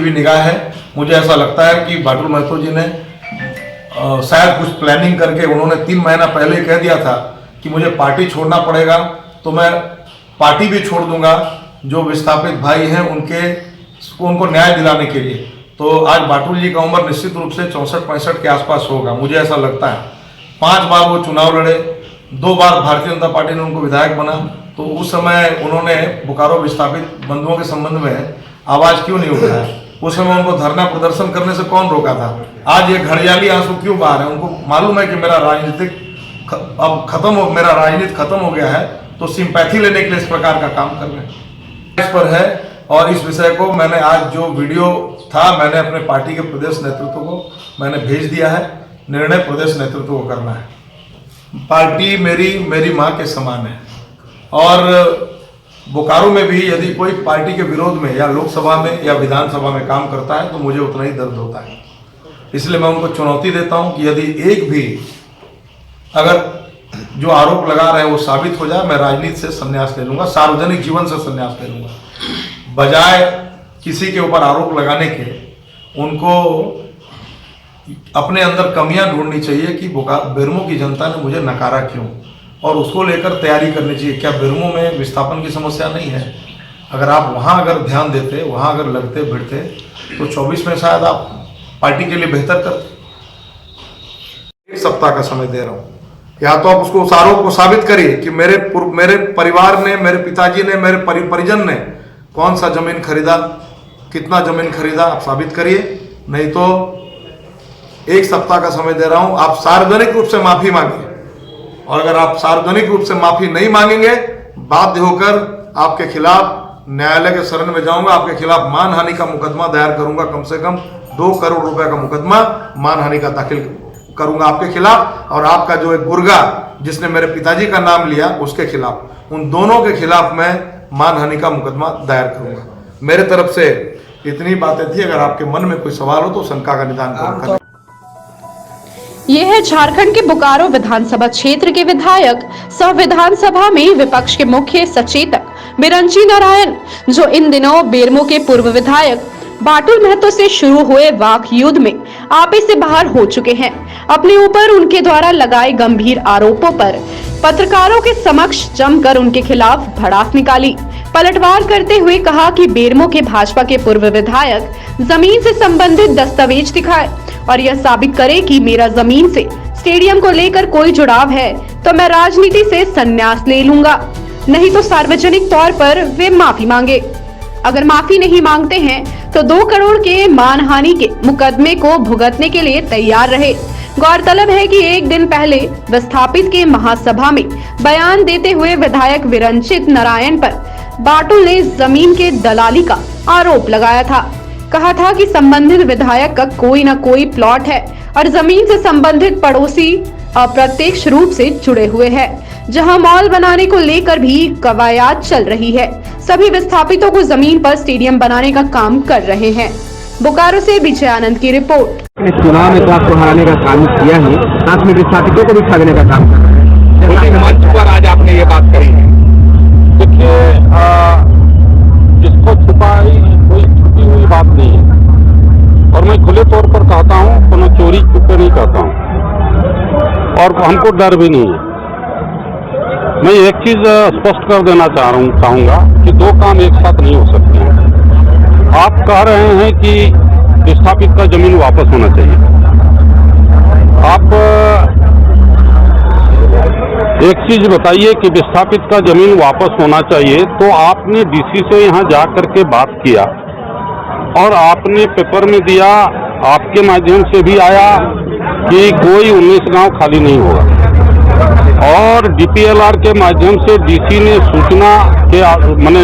भी निगाह है। मुझे ऐसा लगता है कि बाटुल महतो जी ने शायद कुछ प्लानिंग करके, उन्होंने 3 महीना पहले कह दिया था कि मुझे पार्टी छोड़ना पड़ेगा, तो मैं पार्टी भी छोड़ दूंगा जो विस्थापित भाई हैं उनको न्याय दिलाने के लिए। तो आज बाटुल जी का उम्र निश्चित रूप से 64-65 के आसपास होगा, मुझे ऐसा लगता है। 5 बार वो चुनाव लड़े, 2 बार भारतीय जनता पार्टी ने उनको विधायक बना, तो उस समय उन्होंने बोकारो विस्थापित बंधुओं के संबंध में आवाज क्यों नहीं उठाया? उस समय उनको धरना प्रदर्शन करने से कौन रोका था? आज ये घड़ियाली आंसू क्यों बहा रहे हैं? उनको मालूम है कि मेरा राजनीति खत्म हो गया है, तो सिंपैथी लेने के लिए इस प्रकार का काम कर रहे हैं। इस पर है, और इस विषय को मैंने आज जो वीडियो था, मैंने अपने पार्टी के प्रदेश नेतृत्व को मैंने भेज दिया है। निर्णय प्रदेश नेतृत्व को करना है। पार्टी मेरी माँ के समान है, और बोकारो में भी यदि कोई पार्टी के विरोध में या लोकसभा में या विधानसभा में काम करता है तो मुझे उतना ही दर्द होता है। इसलिए मैं उनको चुनौती देता हूं कि यदि एक भी अगर जो आरोप लगा रहे हैं वो साबित हो जाए, मैं राजनीति से संन्यास ले लूंगा, सार्वजनिक जीवन से संन्यास ले लूंगा। बजाय किसी के ऊपर आरोप लगाने के, उनको अपने अंदर कमियां ढूंढनी चाहिए कि बेरमो की जनता ने मुझे नकारा क्यों, और उसको लेकर तैयारी करनी चाहिए। क्या बेरमो में विस्थापन की समस्या नहीं है? अगर आप वहाँ अगर ध्यान देते, वहाँ अगर लगते भिड़ते, तो 24 में शायद आप पार्टी के लिए बेहतर करते। 1 सप्ताह का समय दे रहा हूँ, या तो आप उसको उस आरोप को साबित करिए कि मेरे परिवार ने, मेरे पिताजी ने, मेरे परिजन ने कौन सा जमीन खरीदा, कितना जमीन खरीदा, आप साबित करिए। नहीं तो 1 सप्ताह का समय दे रहा हूँ, आप सार्वजनिक रूप से माफी मांगिए, और अगर आप सार्वजनिक रूप से माफी नहीं मांगेंगे, बाध्य होकर आपके खिलाफ न्यायालय के शरण में जाऊंगा, आपके खिलाफ मानहानि का मुकदमा दायर करूंगा। कम से कम 2 करोड़ रुपए का मुकदमा मानहानि का दाखिल करूंगा आपके खिलाफ, और आपका जो एक गुर्गा जिसने मेरे पिताजी का नाम लिया उसके खिलाफ, उन दोनों के खिलाफ मैं मानहानि का मुकदमा दायर करूंगा। मेरे तरफ से इतनी बातें थी। अगर आपके मन में कोई सवाल हो तो शंका का निदान करें। ये है झारखंड के बोकारो विधानसभा क्षेत्र के विधायक सह विधानसभा में विपक्ष के मुख्य सचेतक बिरंची नारायण, जो इन दिनों बेरमो के पूर्व विधायक बाटुल महतो से शुरू हुए वाक युद्ध में आपे से बाहर हो चुके हैं। अपने ऊपर उनके द्वारा लगाए गंभीर आरोपों पर पत्रकारों के समक्ष जमकर उनके खिलाफ भड़ास निकाली। पलटवार करते हुए कहा कि बेरमो के भाजपा के पूर्व विधायक जमीन से संबंधित दस्तावेज दिखाए और यह साबित करे कि मेरा जमीन से स्टेडियम को लेकर कोई जुड़ाव है तो मैं राजनीति से संन्यास ले लूंगा, नहीं तो सार्वजनिक तौर पर वे माफी मांगे। अगर माफी नहीं मांगते हैं तो 2 करोड़ के मानहानि के मुकदमे को भुगतने के लिए तैयार रहे। गौरतलब है कि 1 दिन पहले विस्थापित के महासभा में बयान देते हुए विधायक विरंचित नारायण पर बाटुल ने जमीन के दलाली का आरोप लगाया था। कहा था कि संबंधित विधायक का कोई न कोई प्लॉट है और जमीन से संबंधित पड़ोसी अप्रत्यक्ष रूप से जुड़े हुए हैं, जहां मॉल बनाने को लेकर भी कवायद चल रही है। सभी विस्थापितों को जमीन पर स्टेडियम बनाने का काम कर रहे हैं। बोकारो से विजय आनंद की रिपोर्ट। चुनाव में तो आपको हराने का काम किया ही, साथ में विस्थापितों को भी ठगने का काम कर रहे हैं। मंच पर आज आपने ये बात कही है। देखिए, इसको छुपाई कोई छुपी हुई बात नहीं है, और मैं खुले तौर पर कहता हूँ, कोनो चोरी छुपे नहीं कहता हूँ, और हमको डर भी नहीं है। मैं एक चीज स्पष्ट कर देना चाहूंगा कि 2 काम एक साथ नहीं हो सकते हैं। आप कह रहे हैं कि विस्थापित का जमीन वापस होना चाहिए। आप एक चीज बताइए कि विस्थापित का जमीन वापस होना चाहिए, तो आपने डीसी से यहाँ जा करके बात किया और आपने पेपर में दिया, आपके माध्यम से भी आया कि कोई 19 गांव खाली नहीं होगा, और डीपीएलआर के माध्यम से डीसी ने सूचना के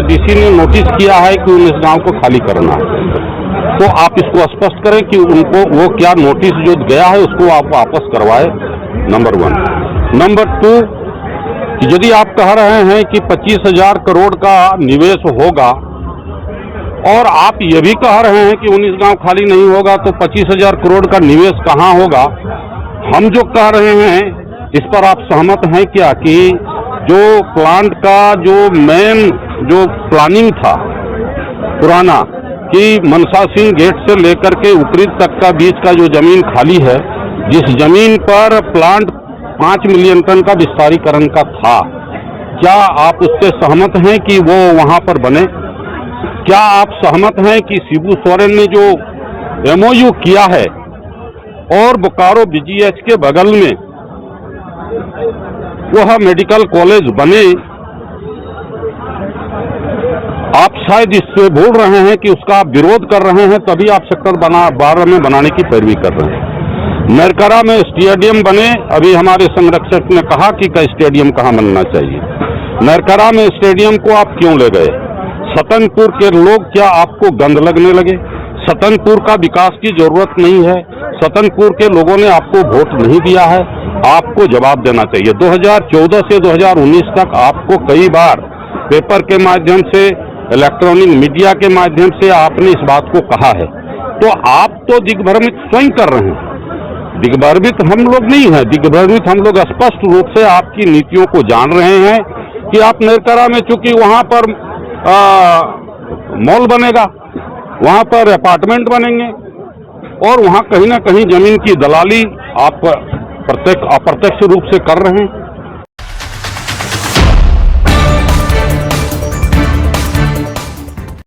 डीसी ने नोटिस किया है कि 19 गांव को खाली करना है। तो आप इसको स्पष्ट करें कि उनको वो क्या नोटिस जो गया है उसको आप वापस करवाए, नंबर 1। नंबर 2, यदि आप कह रहे हैं कि 25,000 करोड़ का निवेश होगा, और आप ये भी कह रहे हैं कि 19 गांव खाली नहीं होगा, तो 25,000 करोड़ का निवेश कहाँ होगा? हम जो कह रहे हैं इस पर आप सहमत हैं क्या कि जो प्लांट का जो मेन जो प्लानिंग था पुराना, कि मनसा सिंह गेट से लेकर के ऊपरी तक का बीच का जो जमीन खाली है, जिस जमीन पर प्लांट 5 मिलियन टन का विस्तारीकरण का था, क्या आप उससे सहमत हैं कि वो वहां पर बने? क्या आप सहमत हैं कि शिबू सोरेन ने जो MOU किया है और बोकारो BGH के बगल में वह मेडिकल कॉलेज बने, आप शायद इससे बोल रहे हैं कि उसका आप विरोध कर रहे हैं, तभी आप सेक्टर 12 में बनाने की पैरवी कर रहे हैं। मेरकरा में स्टेडियम बने, अभी हमारे संरक्षक ने कहा कि का स्टेडियम कहाँ बनना चाहिए। मेरकरा में स्टेडियम को आप क्यों ले गए? सतनपुर के लोग क्या आपको गंद लगने लगे? सतनपुर का विकास की जरूरत नहीं है, सतनपुर के लोगों ने आपको वोट नहीं दिया है, आपको जवाब देना चाहिए। 2014 से 2019 तक आपको कई बार पेपर के माध्यम से, इलेक्ट्रॉनिक मीडिया के माध्यम से आपने इस बात को कहा है, तो आप तो दिग्भ्रमित स्वयं कर रहे हैं। दिग्भ्रमित हम लोग नहीं हैं, दिग्भ्रमित हम लोग स्पष्ट रूप से आपकी नीतियों को जान रहे हैं कि आप मेरकरा में, चूंकि वहां पर मॉल बनेगा, वहां पर अपार्टमेंट बनेंगे और वहां कहीं ना कहीं जमीन की दलाली आप प्रत्यक्ष अप्रत्यक्ष रूप से कर रहे हैं।